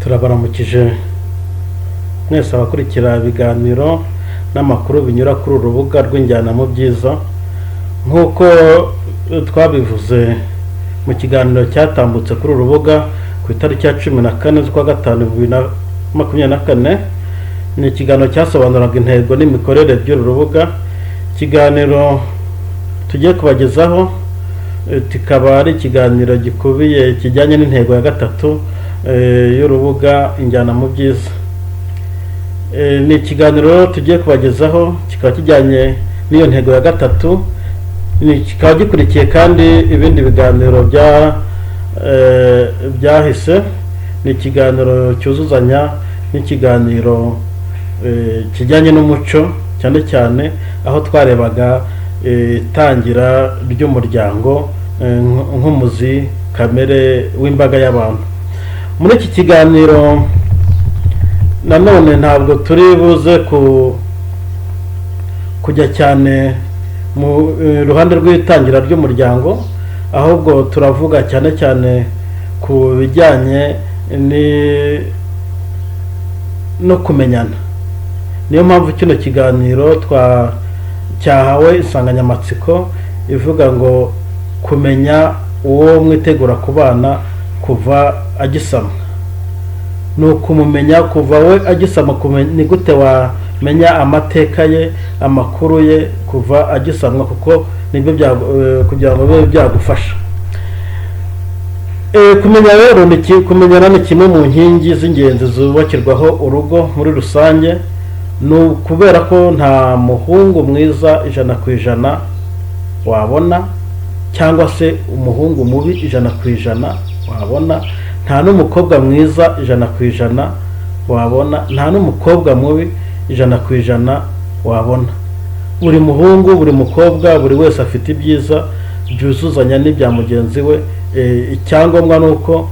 turabaramukije mwese abakurikira ibiganiro n'amakuru binyura kuri urubuga rw'injyana mu byiza. Nk'uko twabivuze mu kiganiro cyatambutse kuri urubuga ku itariki ya 14 z'ukwa gatanu 2024, ni ikiganiro cyasobanuraga intego n'imikorere by'uru rubuga. Ikiganiro tugiye kubagezaho kikaba ari ikiganiro gikubiye kijyanye n'intego ya gatatu y'urubuga injyana mu byiza. Ni ikiganiro tugiye kubagezaho kikaba kijyanye n'iyo ntego ya gatatu, kikaba gikurikiye kandi ibindi biganiro byahise. Ni ikiganiro cyuzuzanya n'ikiganiro kijyanye n'umuco, cyane cyane aho twarebaga itangira ry'umuryango nk'umuzi kamere w'imbaga y'abantu. Muri iki kiganiro nanone ntabwo turi buze kujya cyane mu ruhande rw'itangira ry'umuryango, ahubwo turavuga cyane cyane ku bijyanye no kumenyana. Niyo mpamvu kino kiganiro cyahawe insanganyamatsiko ivuga ngo kumenya uwo mwitegura kubana kuva agisama. Ni ukumumenya kuva we agisama. Ni gute wamenya amateka ye, amakuru ye kuva agisamwa, kuko nibyo kugira ngo bibe byagufasha. Kumenya rero kumenyana ni kimwe mu nkingi z'ingenzi zubakirwaho urugo muri rusange. Ni ukubera ko nta muhungu mwiza 100% wabona, cyangwa se umuhungu mubi 100% wabona. Nta n'umukobwa mwiza 100% wabona, nta n'umukobwa mubi 100% wabona. Buri muhungu, buri mukobwa, buri wese afite ibyiza byuzuzanya n'ibya mugenzi we. Icyangombwa nuko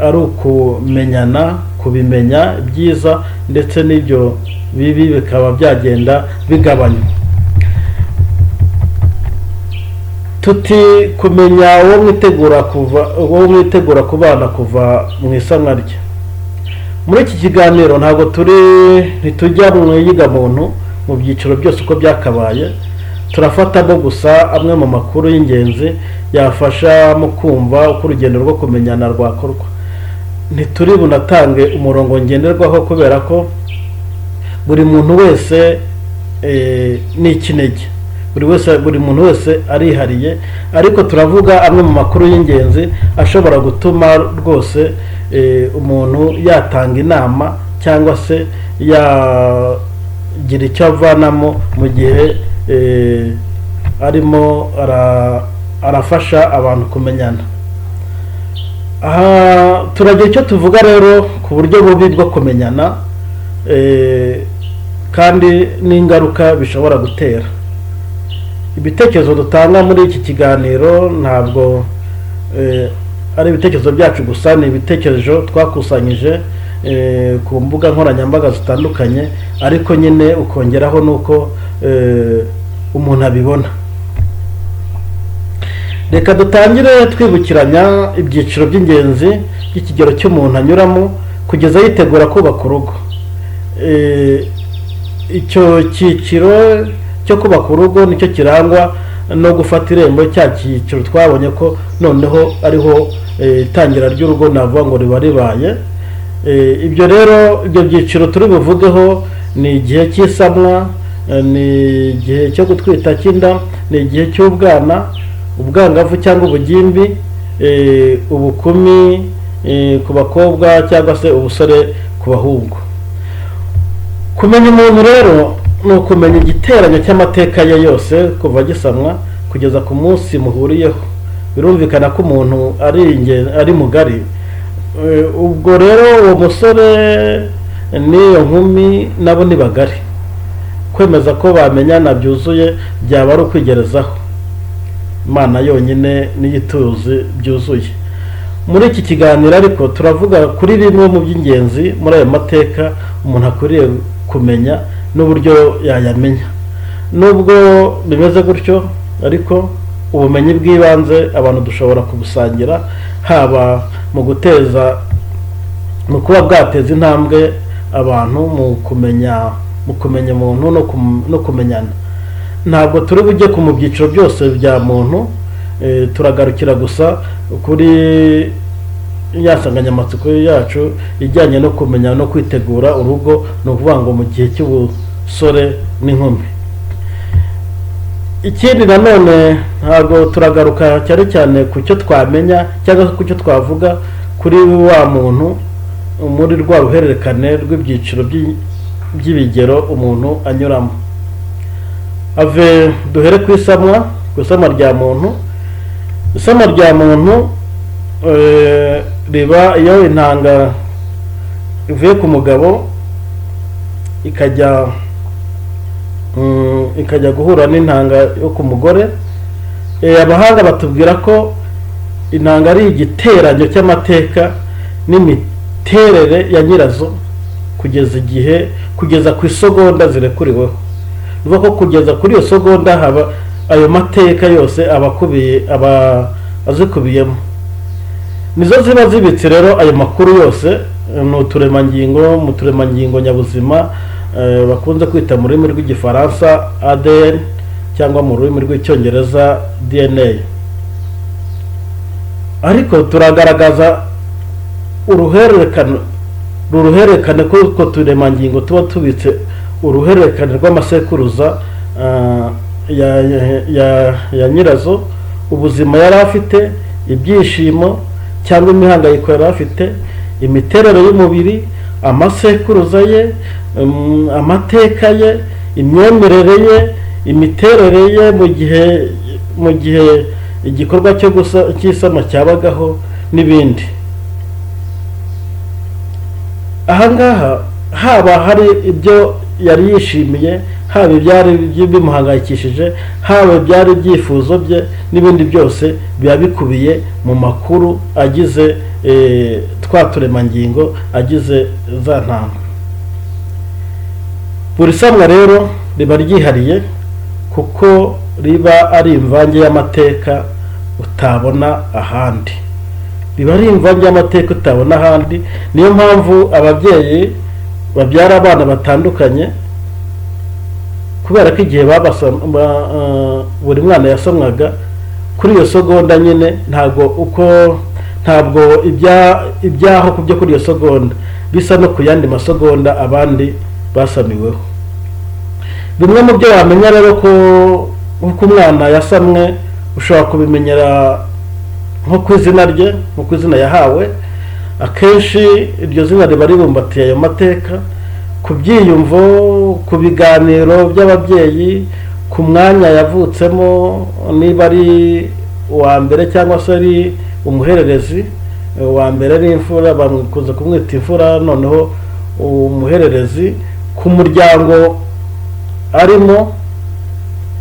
ari ukumenyana, kubimenya ibyiza ndetse n'ibyo bibi bikaba byagenda bigabanywa. Tuti kumenya uwo mwitegura kubana kuva mu isamwa rye. Muri iki kiganiro ntabwo ntitujya mu iyigamuntu mu byiciro byose uko byakabaye. Turafatamo gusa amwe mu makuru y'ingenzi yafasha mu kumva uko urugendo rwo kumenyana rwakorwa. Ntituri bunatange umurongo ngenderwaho kubera ko buri muntu wese ni ikinege, buri muntu wese arihariye, ariko turavuga amwe mu makuru y'ingenzi ashobora gutuma rwose umuntu yatanga inama cyangwa se yagira icyo avanamo mu gihe arimo arafasha abantu kumenyana. Aha turagira icyo tuvuga rero ku buryo bubi bwo kumenyana kandi n'ingaruka bishobora gutera. Ibitekerezo dutanga muri iki kiganiro ntabwo ari ibitekerezo byacu gusa, ni ibitekerezo twakusanyije ku mbuga nkoranyambaga zitandukanye, ariko nyine ukongeraho nuko umuntu abibona. Reka dutangire twibukiranya ibyiciro by'ingenzi by'ikigero cy'umuntu anyuramo kugeza yitegura kubaka urugo. Icyo cyiciro cyo kubaka urugo nicyo kirangwa no gufata irembo, cya cyiciro twabonye ko noneho ariho itangira ry'urugo navuga ngo riba ribaye. Ibyo rero, ibyo byiciro turi buvugeho ni igihe cy'isamwa, ni igihe cyo gutwita cy'inda, ni igihe cy'ubwana, ubwangavu cyangwa ubugimbi, ubukumi ku bakobwa cyangwa se ubusore ku bahungu. Kumenya umuntu rero ni ukumenya igiteranyo cy'amateka ye yose kuva agisamwa kugeza ku munsi muhuriyeho. Birumvikana ko umuntu ari mugari. Ubwo rero uwo musore n'iyo nkumi nabo ni bagari. Kwemeza ko bamenyana byuzuye byaba ari ukwigerezaho. Imana yonyine n'iyituzi byuzuye. Muri iki kiganiro ariko turavuga kuri bimwe mu by'ingenzi muri ayo mateka umuntu akwiriye kumenya n'uburyo yayamenya. Nubwo bimeze gutyo, ariko ubumenyi bw'ibanze abantu dushobora kubusangira, haba mu guteza ni ukuba bwateza intambwe abantu mu kumenya umuntu no kumenyana. Ntabwo turi bujye mu byiciro byose bya muntu, turagarukira gusa kuri ya nsanganyamatsiko yacu ijyanye no kumenya no kwitegura urugo, ni ukuvuga ngo mu gihe cy'ubusore n'inkumi. Ikindi nanone ntabwo turagaruka cyane cyane ku cyo twamenya cyangwa ku cyo twavuga kuri wa muntu muri rwa ruhererekane rw'ibyiciro by'ibigero umuntu anyuramo. Duhere ku isama rya muntu. Isama rya muntu riba iyo intanga ivuye ku mugabo ikajya guhura n'intanga yo ku mugore. Abahanga batubwira ko intanga ari igiteranyo cy'amateka n'imiterere ya nyirazo kugeza ku isogonda zirekuriweho. Nuvuga ko kugeza kuri iyo sogonda haba ayo mateka yose aba azikubiyemo. Nizo ziba zibitse rero ayo makuru yose mu turemangingo nyabuzima bakunze kwita mu rurimi rw'igifaransa ADN cyangwa mu rurimi rw'icyongereza DNA. Ariko turagaragaza uruhererekane kuko turemangingo tuba tubitse uruhererekane rw'amasekuruza ya nyirazo, ubuzima yari afite, ibyishimo cyangwa imihangayiko yari afite, imiterere y'umubiri, amasekuruza ye, amateka ye, imyemerere ye, imiterere ye mu gihe igikorwa cy'isama cyabagaho n'ibindi. Ahangaha haba hari ibyo yari yishimiye, haba ibyari bimuhangayikishije, haba ibyari ibyifuzo bye n'ibindi byose biba bikubiye mu makuru agize twa turemangingo agize za ntanga. Buri samwa rero riba ryihariye kuko riba ari imvange y'amateka utabona ahandi. Niyo mpamvu ababyeyi babyara abana batandukanye, kubera ko igihe buri mwana yasamwaga kuri iyo sogonda nyine ntabwo ibyaho kubyo kuri iyo sogonda bisa no ku yandi masogonda abandi basamiweho. Bimwe mu byo wamenya rero ko umwana yasamwe ushobora kubimenyera nko ku izina rye, nko ku izina yahawe. Akenshi iryo zina riba ribumbatiye ayo mateka, ku byiyumvo, ku biganiro by'ababyeyi, ku mwanya yavutsemo, niba ari uwa mbere cyangwa se ari umuhererezi. Uwa mbere ari imfura, bakunze kumwita imfura, noneho umuhererezi, ku muryango arimo,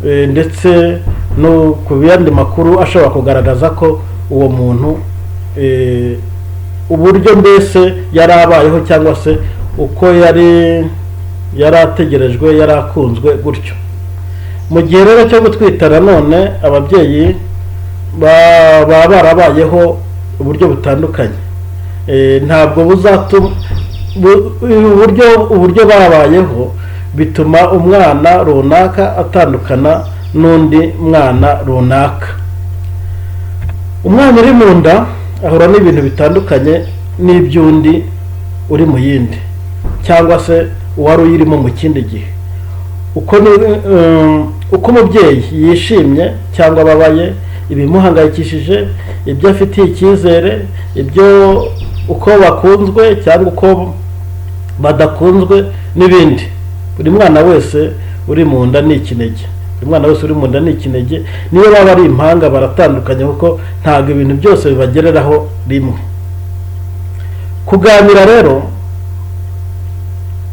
ndetse no ku yandi makuru ashobora kugaragaza ko uwo muntu uburyo mbese yari abayeho cyangwa se uko yari ategerejwe, yari akunzwe gutyo. Mu gihe rero cyo gutwita nanone ababyeyi baba barabayeho uburyo butandukanye. Ntabwo buzatuma uburyo babayeho bituma umwana runaka atandukana n'undi mwana runaka. Umwana uri mu nda ahura n'ibintu bitandukanye n'iby'undi uri mu yindi, cyangwa se uwari uyirimo mu kindi gihe. Uko umubyeyi yishimye cyangwa ababaye, ibimuhangayikishije, ibyo afitiye icyizere, uko bakunzwe cyangwa uko badakunzwe n'ibindi. Buri mwana wese uri mu nda ni ikinege. Niyo baba ari impanga baratandukanye kuko ntabwo ibintu byose bibagereraho rimwe.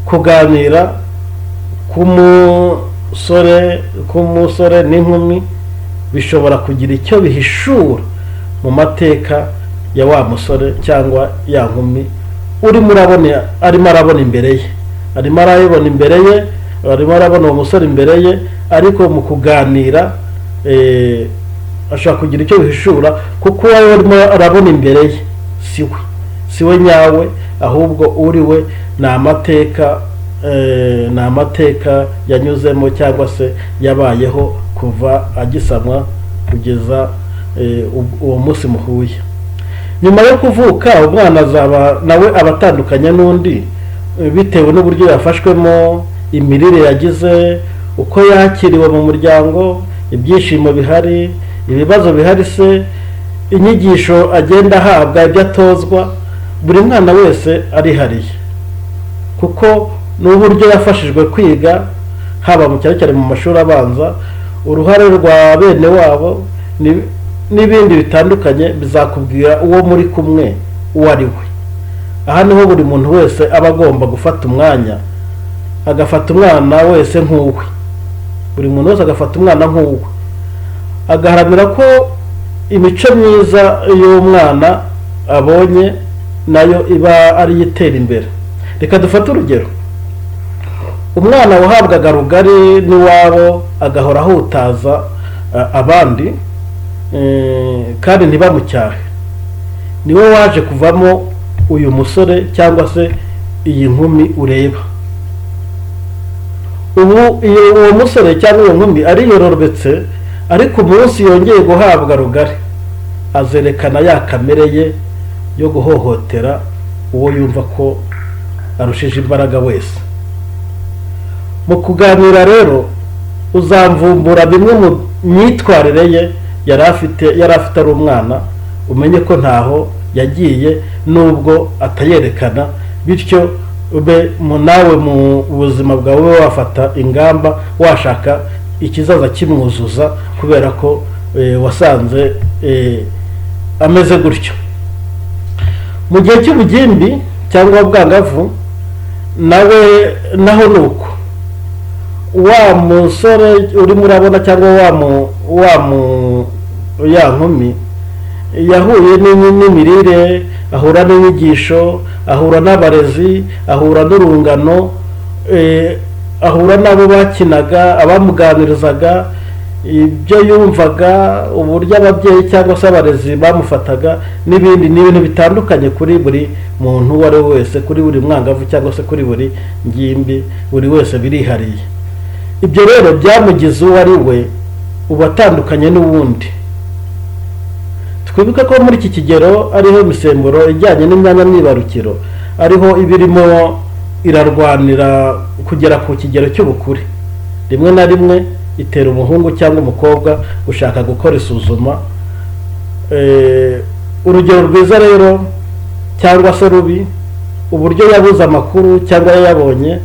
Kuganira k'umusore n'inkumi bishobora kugira icyo bihishura mu mateka ya wa musore cyangwa ya nkumi arimo arabona imbere ye. Arimo arabona uwo musore imbere ye, ariko mu kuganira ashobora kugira icyo bihishura kuko uwo arimo arabona imbere ye si we, si we nyawe, ahubwo uri we ni amateka yanyuzemo cyangwa se yabayeho kuva agisamwa kugeza uwo munsi muhuye. Nyuma yo kuvuka umwana azaba nawe abatandukanye n'undi bitewe n'uburyo yafashwemo, imirire yagize, uko yakiriwe mu muryango, ibyishimo bihari, ibibazo bihari se, inyigisho agenda ahabwa, ibyo atozwa. Buri mwana wese arihariye kuko n'uburyo yafashijwe kwiga, haba mu cyane cyane mu mashuri abanza, uruhare rwa bene wabo n'ibindi bitandukanye bizakubwira uwo muri kumwe uwo ari we. Aha niho buri muntu wese aba agomba gufata umwanya, agafata umwana wese nk'uwe. Buri muntu wese agafata umwana nk'uwe, agaharanira ko imico myiza y'umwana abonye nayo iba ari itera imbere. Reka dufate urugero. Umwana wahabwaga rugari n'iwabo agahora ahutaza abandi kandi ntibamucyahe, niwe waje kuvamo uyu musore cyangwa se iyi nkumi ureba. Ubu uwo musore cyangwa uwo nkumi ariyororobetse, ariko umunsi yongeye guhabwa rugari azerekana ya kamere ye yo guhohotera uwo yumva ko arushije imbaraga wese. Mu kuganira rero uzamvumbura bimwe mu myitwarire ye yari afite ari umwana, umenye ko ntaho yagiye nubwo atayerekana, bityo ube nawe mu buzima bwawe wafata ingamba, washaka ikizaza kimwuzuza kubera ko wasanze ameze gutyo. Mu gihe cy'ubugimbi cyangwa ubwangavu naho ni uko. Wa musore urimo urabona cyangwa ya nkumi yahuye n'imirire, ahura n'inyigisho, ahura n'abarezi, ahura n'urungano, ahura n'abo bakinaga, abamuganirizaga, ibyo yumvaga, uburyo ababyeyi cyangwa se abarezi bamufataga, n'ibindi n'ibintu bitandukanye kuri buri muntu uwo ari we wese, kuri buri mwangavu cyangwa se kuri buri ngimbi, buri wese birihariye. Ibyo rero byamugize uwo ari we, uba atandukanye n'uwundi. Twibuke ko muri iki kigero ariho imisemburo ijyanye n'imyanya myibarukiro ariho ibirimo irarwanira kugera ku kigero cy'ubukure. Rimwe na rimwe itera umuhungu cyangwa umukobwa ushaka gukora isuzuma. Urugero rwiza rero cyangwa se rubi, uburyo yabuze amakuru cyangwa yayabonye,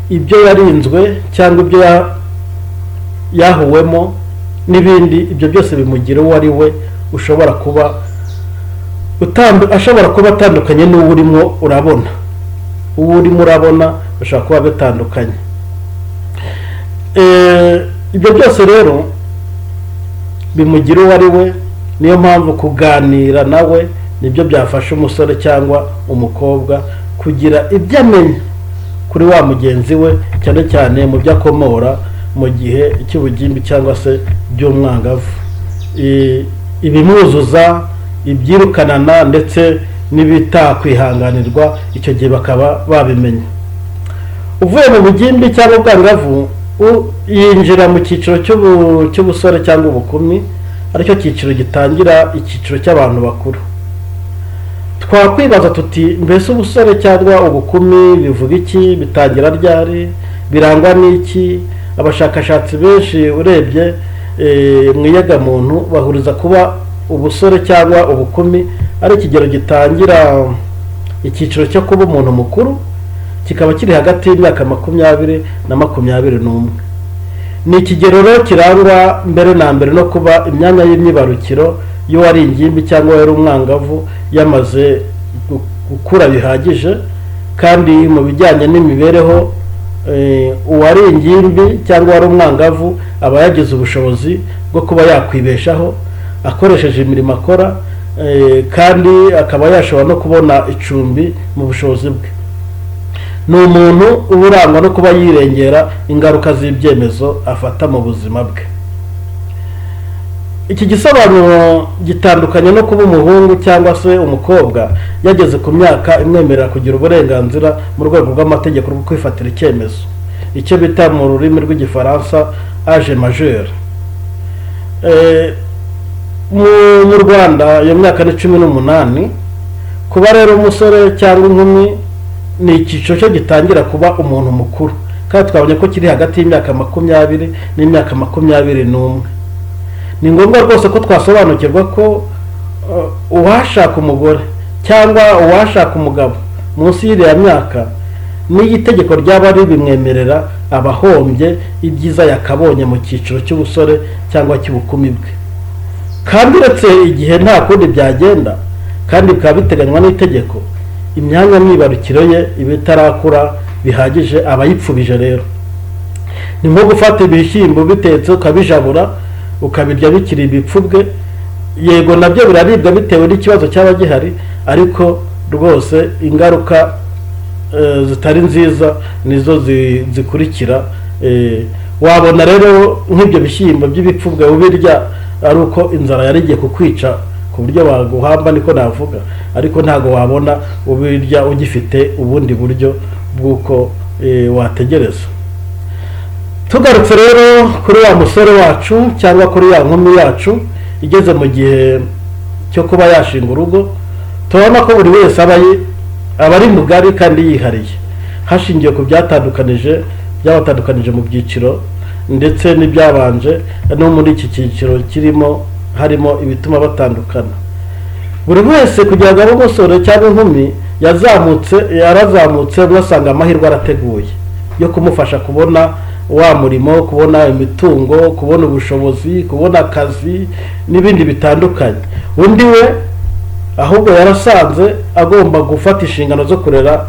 ibyo yarinzwe cyangwa ibyo yahuwemo n'ibindi, ibyo byose bimugira uwo ari we, ashobora kuba atandukanye n'uwo urimo urabona. Uwo urimo urabona bashobora kuba bitandukanye. Ibyo byose rero bimugira uwo ari we. Niyo mpamvu kuganira nawe nibyo byafasha umusore cyangwa umukobwa kugira ibyo amenya kuri wa mugenzi we, cyane cyane mu byo akomora mu gihe cy'ubugimbi cyangwa se by'umwangavu. Ibimwuzuza, ibyirukanana ndetse n'ibitakwihanganirwa, icyo gihe bakaba babimenya. Uvuye mu bugimbi cyangwa ubwangavu yinjira mu cyiciro cy'ubusore cyangwa ubukumi, aricyo cyiciro gitangira icyiciro cy'abantu bakuru. Twakwibaza tuti mbese ubusore cyangwa ubukumi bivuga iki, bitangira ryari, birangwa n'iki? Abashakashatsi benshi urebye mu iyegamuntu bahuriza kuba ubusore cyangwa ubukumi ari ikigero gitangira icyiciro cyo kuba umuntu mukuru, kikaba kiri hagati y'imyaka 20 na 21. Ni ikigero rero kirangwa mbere na mbere no kuba imyanya y'imyibarukiro yo ari ingimbi cyangwa yari umwangavu yamaze gukura bihagije, kandi mu bijyanye n'imibereho uwari ingimbi cyangwa wari umwangavu aba yagize ubushobozi bwo kuba yakwibeshaho akoresheje imirimo akora, kandi akaba yashobora no kubona icumbi mu bushobozi bwe. Ni umuntu uba urangwa no kuba yirengera ingaruka z'ibyemezo afata mu buzima bwe. iki gisobanuro gitandukanye no kuba umuhungu cyangwa se umukobwa yageze ku myaka imwemerera kugira uburenganzira mu rwego rw'amategeko rwo kwifatira icyemezo, icyo bita mu rurimi rw'igifaransa age majeur. Mu Rwanda iyo myaka ni 18. Kuba rero umusore cyangwa inkumi ni icyiciro cyo gitangira kuba umuntu mukuru, kandi twabonye ko kiri hagati y'imyaka 20 n'imyaka 21. Ni ngombwa rwose ko twasobanukirwa ko uwashaka umugore cyangwa uwashaka umugabo munsi y'iriya myaka n'iyi tegeko ryaba ribimwemerera abahombye ibyiza yakabonye mu cyiciro cy'ubusore cyangwa cy'ubukumi bwe. Kandi uretse igihe nta kundi byagenda kandi bikaba biteganywa n'itegeko, imyanya myibarukiro ye iba itarakura bihagije abayipfubije. Rero ni nko gufata ibishyimbo bitetse ukabijabura ukabirya bikiri ibipfubwe. Yego nabyo biraribwa bitewe n'ikibazo cyaba gihari, ariko rwose ingaruka zitari nziza nizo zikurikira. Wabona rero nk'ibyo bishyimbo by'ibipfubwe ubirya ari uko inzara yarigiye kukwica ku buryo baguhamba, niko navuga, ariko ntago wabona ubirya ugifite ubundi buryo bw'uko wategereza. Tugarutse rero kuri wa musore wacu cyangwa kuri ya nkumi yacu igeze mu gihe cyo kuba yashinga urugo, tubona ko buri wese aba ari mugari kandi yihariye hashingiwe ku byabatandukanije mu byiciro ndetse n'ibyabanje no muri iki cyiciro harimo ibituma batandukana. Buri wese kugira ngo abe umusore cyangwa inkumi yarazamutse ugasanga amahirwe arateguye yo kumufasha kubona wa murimo, kubona imitungo, kubona ubushobozi, kubona akazi n'ibindi bitandukanye. Undi we ahubwo yarasanze agomba gufata inshingano zo kurera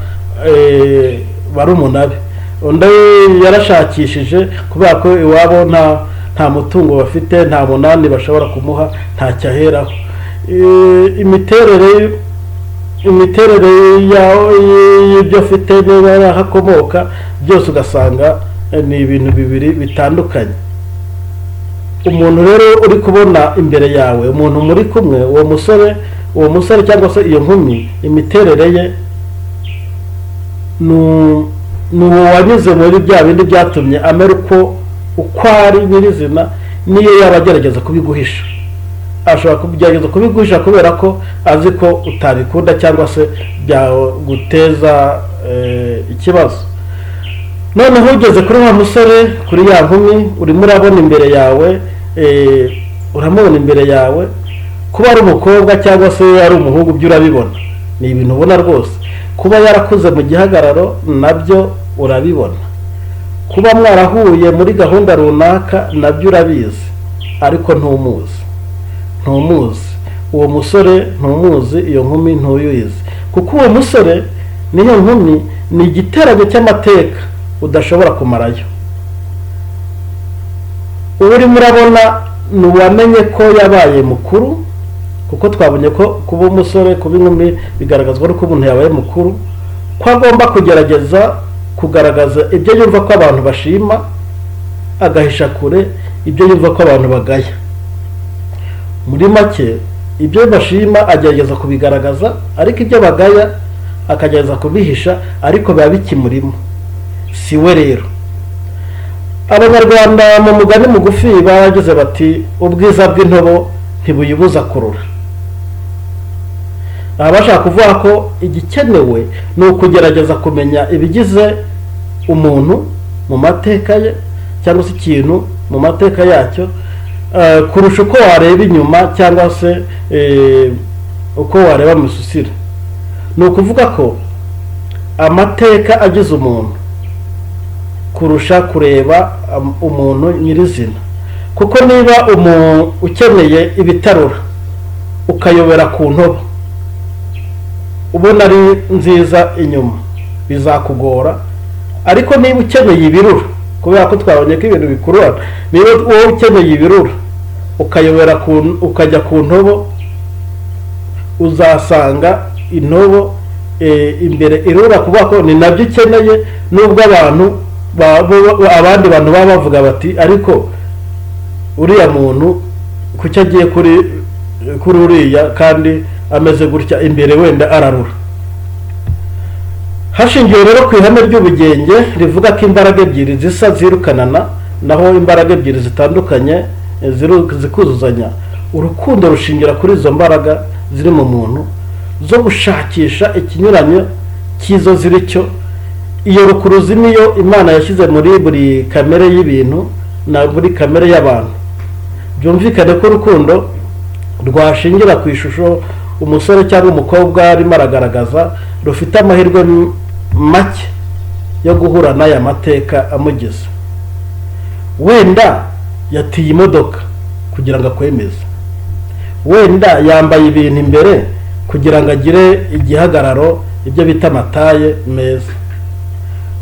barumuna be. Undi yarashakishije kubera ko iwabo nta mutungo bafite, nta munani bashobora kumuha, nta cyaheraho. Imiterere y'ibyo afite niba hakomoka byose ugasanga ni ibintu bibiri bitandukanye. Umuntu rero uri kubona imbere yawe, umuntu muri kumwe, uwo musore cyangwa se iyo nkumi, imiterere ye ni uwanyuze muri bya bindi byatumye amera uko ari nyirizina. Niyo yaba agerageza kubiguhisha, ashobora kugerageza kubiguhisha kubera ko azi ko utabikunda cyangwa se byaguteza ikibazo. Noneho ugeze kuri wa musore, kuri ya nkumi, urimo urabona imbere yawe, uramubona imbere yawe, kuba ari umukobwa cyangwa se ari umuhungu byo urabibona, ni ibintu ubona rwose. Kuba yarakuze mu gihagararo nabyo urabibona. Kuba mwarahuye muri gahunda runaka nabyo urabizi, ariko ntumuzi. Uwo musore ntumuzi, iyo nkumi ntuyizi, kuko uwo musore n'iyo nkumi ni igiteranyo cy'amateka udashobora kumarayo. Urimo urabona ni uwamenye ko yabaye mukuru, kuko twabonye ko kuba umusore, kuba inkumi bigaragazwa n'uko umuntu yabaye mukuru, ko agomba kugerageza kugaragaza ibyo yumva ko abantu bashima, agahisha kure ibyo yumva ko abantu bagaya. Muri make ibyo bashima agerageza kubigaragaza, ariko ibyo bagaya akagerageza kubihisha, ariko biba bikimurimo, si we rero. Abanyarwanda mu mugani mugufi baragize bati ubwiza bw'intobo ntibuyibuza kurura. Aha bashaka kuvuga ko igikenewe ni ukugerageza kumenya ibigize umuntu mu mateka ye cyangwa se ikintu mu mateka yacyo, kurusha uko wareba inyuma cyangwa se uko wareba mu isusire. Ni ukuvuga ko amateka agize umuntu kurusha kureba umuntu nyirizina, kuko niba umuntu ukeneye ibitarura ukayobera ku ntobo ubona ari nziza inyuma bizakugora, ariko niba ukeneye ibirura, kubera ko twabonye ko ibintu bikurura, niba wowe ukeneye ibirura ukayobera ukajya ku ntobo, uzasanga intobo imbere irura, kuvuga ko ni nabyo ukeneye. Nubwo abandi bantu baba bavuga bati ariko uriya muntu kuki agiye kuri uriya kandi ameze gutya imbere wenda ararura. Hashingiwe rero ku ihame ry'ubugenge rivuga ko imbaraga ebyiri zisa zirukanana, naho imbaraga ebyiri zitandukanye zikuzuzanya. Urukundo rushingira kuri izo mbaraga ziri mu muntu zo gushakisha ikinyuranyo cy'izo ziri cyo. Iyo rukuruzi niyo Imana yashyize muri buri kamere y'ibintu na buri kamere y'abantu. Byumvikane ko urukundo rwashingira ku ishusho umusore cyangwa umukobwa arimo aragaragaza rufite amahirwe make yo guhura n'aya mateka amugize. Wenda yatiye imodoka kugira ngo akwemeze, wenda yambaye ibintu imbere kugira ngo agire igihagararo, ibyo bita amataye meza,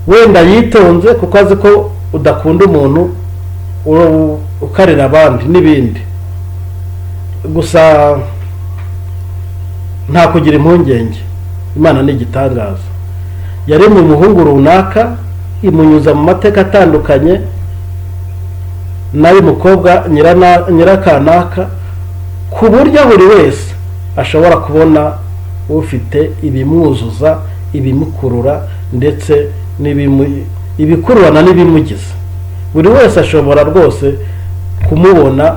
wenda yitonze kuko azi ko udakunda umuntu ukarira abandi n'ibindi. Gusa nta kugira impungenge, Imana ni igitangaza. Yaremye umuhungu runaka imunyuza mu mateka atandukanye n'ayo mukobwa nyirakanaka, ku buryo buri wese ashobora kubona ufite ibimwuzuza, ibimukurura ndetse ibikururana n'ibimugize. Buri wese ashobora rwose kumubona,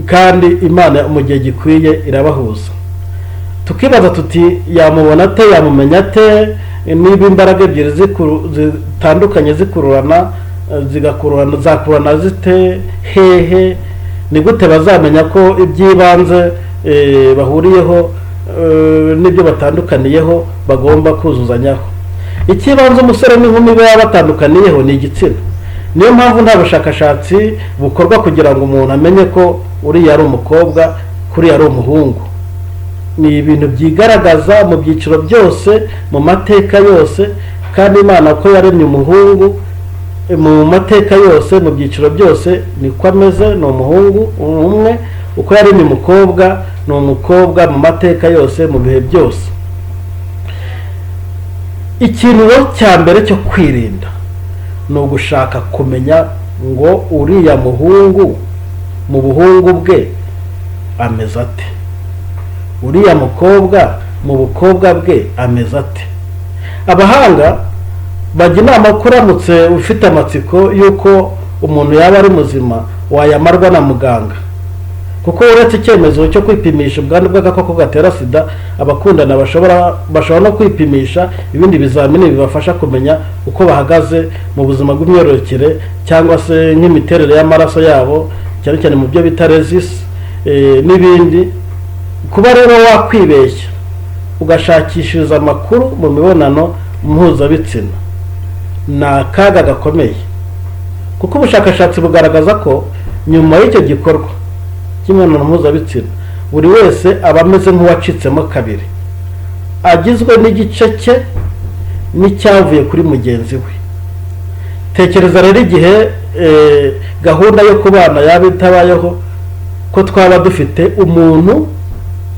kandi Imana mu gihe gikwiye irabahuza. Tukibaza tuti yamubona ate, yamumenya ate? Niba imbaraga ebyiri zitandukanye zikururana, zakururana zite hehe? Ni gute bazamenya ko iby'ibanze bahuriyeho n'ibyo batandukaniyeho bagomba kuzuzanyaho? Ikibanza umusore n'inkumi baba batandukaniyeho ni igitsina. Niyo mpamvu nta bushakashatsi bukorwa kugira ngo umuntu amenye ko uriya ari umukobwa, kuriya ari umuhungu. Ni ibintu byigaragaza mu byiciro byose, mu mateka yose, kandi Imana ko yaremye umuhungu mu mateka yose, mu byiciro byose niko ameze, ni umuhungu umwe. Uko yaremye umukobwa ni umukobwa mu mateka yose, mu bihe byose. Ikintu cya mbere cyo kwirinda ni ugushaka kumenya ngo uriya muhungu mu buhungu bwe ameze ate, uriya mukobwa mu bukobwa bwe ameze ate. Abahanga bajya inama ko uramutse ufite amatsiko y'uko umuntu yaba ari muzima wayamarwa na muganga, kuko uretse icyemezo cyo kwipimisha ubwandu bw'agakoko gatera sida, abakundana bashobora no kwipimisha ibindi bizamini bibafasha kumenya uko bahagaze mu buzima bw'imyororokere cyangwa se nk'imiterere y'amaraso yabo, cyane cyane mu byo bita resisi n'ibindi. Kuba rero wakwibeshya ugashakishiriza amakuru mu mibonano mpuzabitsina ni akaga gakomeye, kuko ubushakashatsi bugaragaza ko nyuma y'icyo gikorwa cy'imibonano mpuzabitsina buri wese aba ameze nk'uwacitsemo kabiri, agizwe n'igice cye n'icyavuye kuri mugenzi we. Tekereza rero igihe gahunda yo kubana yaba itabayeho, ko twaba dufite umuntu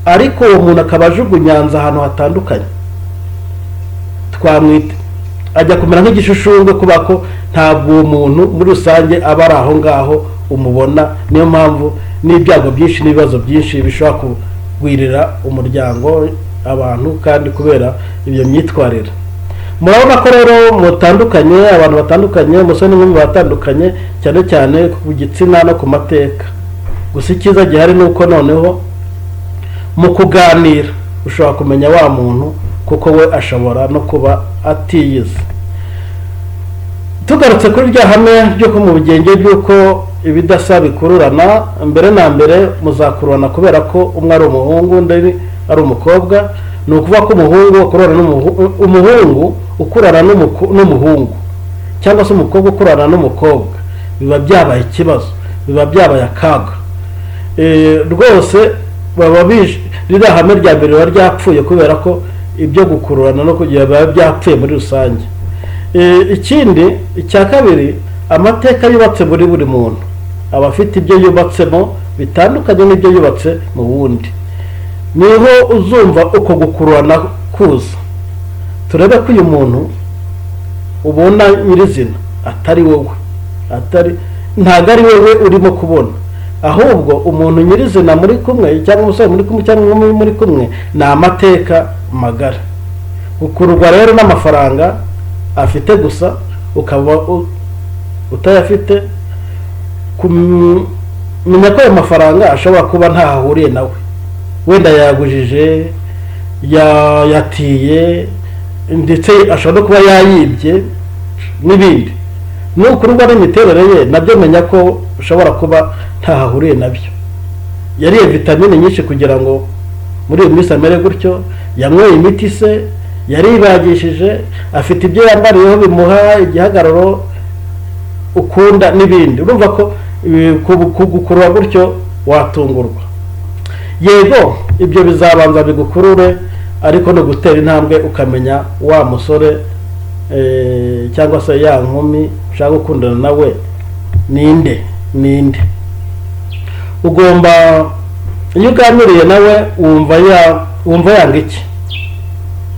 ariko uwo muntu akaba ajugunyanza ahantu hatandukanye, twamwita ajya kumera nk'igishushushungwe, kuba ko ntabwo uwo muntu muri rusange aba ari aho ngaho umubona. Niyo mpamvu n'ibyago byinshi n'ibibazo byinshi bishobora kugwirira umuryango, abantu, kandi kubera iyo myitwarire. Murabona ko rero mutandukanye, abantu batandukanye, umusore n'inkumi batandukanye, cyane cyane ku gitsina no ku mateka. Gusa icyiza gihari ni uko noneho mu kuganira ushobora kumenya wa muntu, kuko we ashobora no kuba atiyizi. Tugarutse kuri rya hame ry'uko mu bugenge by'uko ibidasa bikururana, mbere na mbere muzakururana kubera ko umwe ari umuhungu undi ari umukobwa. Ni ukuvuga ko umuhungu ukurana n'umuhungu cyangwa se umukobwa ukurana n'umukobwa biba byabaye ikibazo, biba byabaye akaga rwose. Baba ririya hame rya mbere riba ryapfuye kubera ko ibyo gukururana no kugira biba byapfuye muri rusange. Ikindi, icya kabiri, amateka yubatse muri buri muntu aba afite ibyo yubatsemo bitandukanye n'ibyo yubatse mu wundi. Niho uzumva uko gukururana kuza. Turebe ko uyu muntu ubona nyirizina atari wowe, ntabwo ari wowe urimo kubona, ahubwo umuntu nyirizina muri kumwe cyangwa umusore muri kumwe cyangwa inkumi muri kumwe ni amateka magari. Gukururwa rero n'amafaranga afite gusa ukaba utayafite, kumenya ko ayo mafaranga ashobora kuba ntahahuriye nawe, wenda yagujije, yatiye, ndetse ashobora no kuba yayibye n'ibindi. Nukururwa n'imiterere ye nabyo menya ko ushobora kuba ntahahuriye nabyo. Yariye vitamine nyinshi kugira ngo muri iyo minsi amere gutyo, yanyweye imiti se, yaribagishije, afite ibyo yambariyeho bimuha igihagararo ukunda n'ibindi. Urumva ko kugukurura gutyo watungurwa. Yego ibyo bizabanza bigukurure, ariko no gutera intambwe ukamenya wa musore cyangwa se ya nkumi ushaka gukundana nawe ninde. Ugomba, iyo uganiriye nawe wumva yanga iki?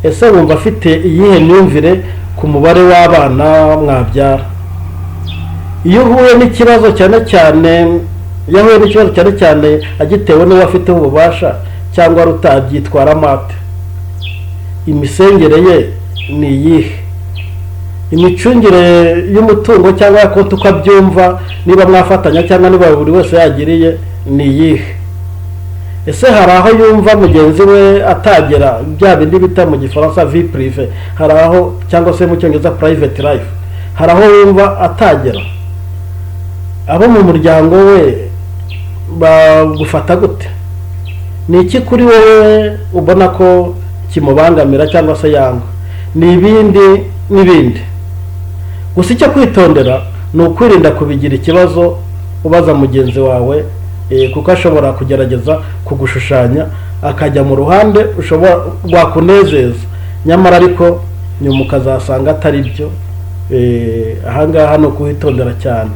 Ese wumva afite iyihe myumvire ku mubare w'abana mwabyara? Iyo uhuye n'ikibazo cyane cyane agitewe n'uwo afiteho ububasha cyangwa rutabyitwara amate, imisengere ye ni iyihe? Imicungire y'umutungo cyangwa ya konti uko abyumva, niba mwafatanya cyangwa niba buri wese yagiriye, ni iyihe? Ese hari aho yumva mugenzi we atagera, bya bindi bita mu gifaransa vie prive, hari aho, cyangwa se mu cyongereza private life, hari aho yumva atagera? Abo mu muryango we bagufata gute? Ni iki kuri wowe ubona ko kimubangamira cyangwa se yanga? Ni ibindi. Gusa icyo kwitondera ni ukwirinda kubigira ikibazo ubaza mugenzi wawe, kuko ashobora kugerageza kugushushanya akajya mu ruhande rwakunezeza, nyamara ariko nyuma ukazasanga atari byo. Ahangaha ni ukuhitondera cyane.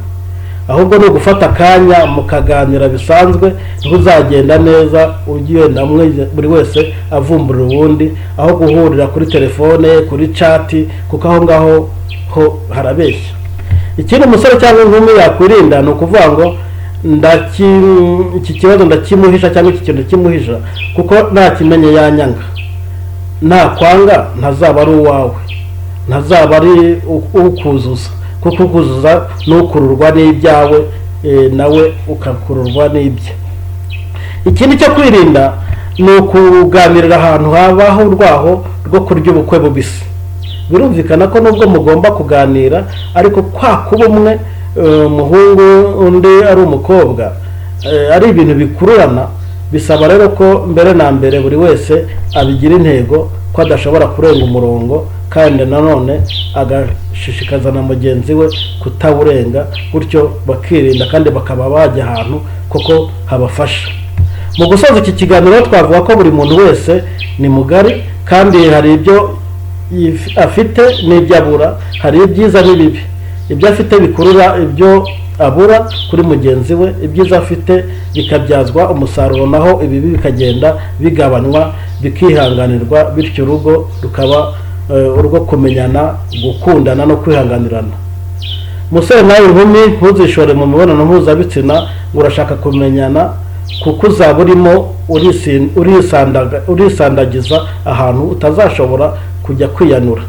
Ahubwo ni ugufata akanya mukaganira bisanzwe, niho uzagenda neza, ugenda buri wese avumbura ubundi, aho guhurira kuri telefone, kuri chati, kuko aho ngaho ho harabeshya. Ikindi umusore cyangwa inkumi yakwirinda ni ukuvuga ngo iki kibazo ndakimuhisha cyangwa iki kintu kimuhisha, kuko nakimenye yanyanga. Nakwanga ntazaba ari uwawe, ntazaba ari ukuzuza, kuko ukuzuza n'ukururwa n'ibyawe, nawe ukakururwa n'ibye. Ikindi cyo kwirinda ni ukuganirira ahantu habaho urwaho rwo kurya ubukwe bubisi. Birumvikana ko nubwo mugomba kuganira, ariko kwa kuba umwe umuhungu undi ari umukobwa, ari ibintu bikururana, bisaba rero ko mbere na mbere buri wese abigira intego ko adashobora kurenga umurongo, kandi nanone agashishikaza na mugenzi we kutawurenga, gutyo bakirinda kandi bakaba bajya ahantu koko habafasha. Mu gusoza iki kiganiro twavuga ko buri muntu wese ni mugari, kandi hari ibyo afite n'ibyo abura, hari ibyiza n'ibibi. Ibyo afite bikurura ibyo abura kuri mugenzi we, ibyiza afite bikabyazwa umusaruro, naho ibibi bikagenda bigabanwa bikihanganirwa, bityo urugo rukaba urwo kumenyana, gukundana no kwihanganirana. Musore nawe inkumi, ntuzishore mu mibonano mpuzabitsina ngo urashaka kumenyana, kuko uzaba urimo urisandagiza ahantu utazashobora kujya kwiyanura.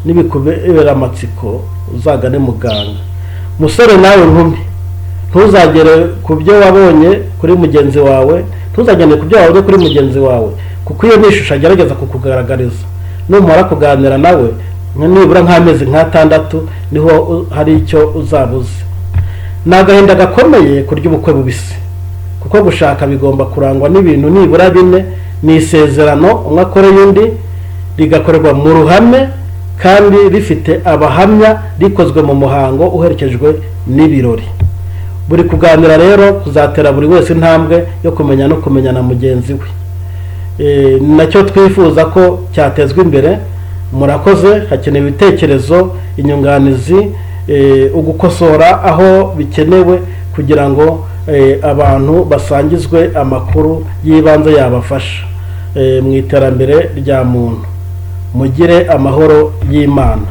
Nibikubera amatsiko uzagane muganga. Musore nawe inkumi, ntuzagere ku byo wabonye kuri mugenzi wawe, ntuzagende ku byo wabonye kuri mugenzi wawe, kuko iyo nishusho agerageza kukugaragariza. Numara kuganira nawe nibura nk'amezi nk'atandatu, niho hari icyo uzabuze. Ni agahinda gakomeye kurya ubukwe bubisi, kuko gushaka bigomba kurangwa n'ibintu nibura 4. Ni isezerano umwe akoreye undi, rigakorerwa mu ruhame kandi rifite abahamya, rikozwe mu muhango uherekejwe n'ibirori. Buri kuganira rero kuzatera buri wese intambwe yo kumenya no kumenyana mugenzi we. Nacyo twifuza ko cyatezwa imbere. Murakoze. Hakenewe ibitekerezo, inyunganizi, ugukosora aho bikenewe, kugira ngo abantu basangizwe amakuru y'ibanze yabafasha mu iterambere rya muntu. Mugire amahoro y'Imana.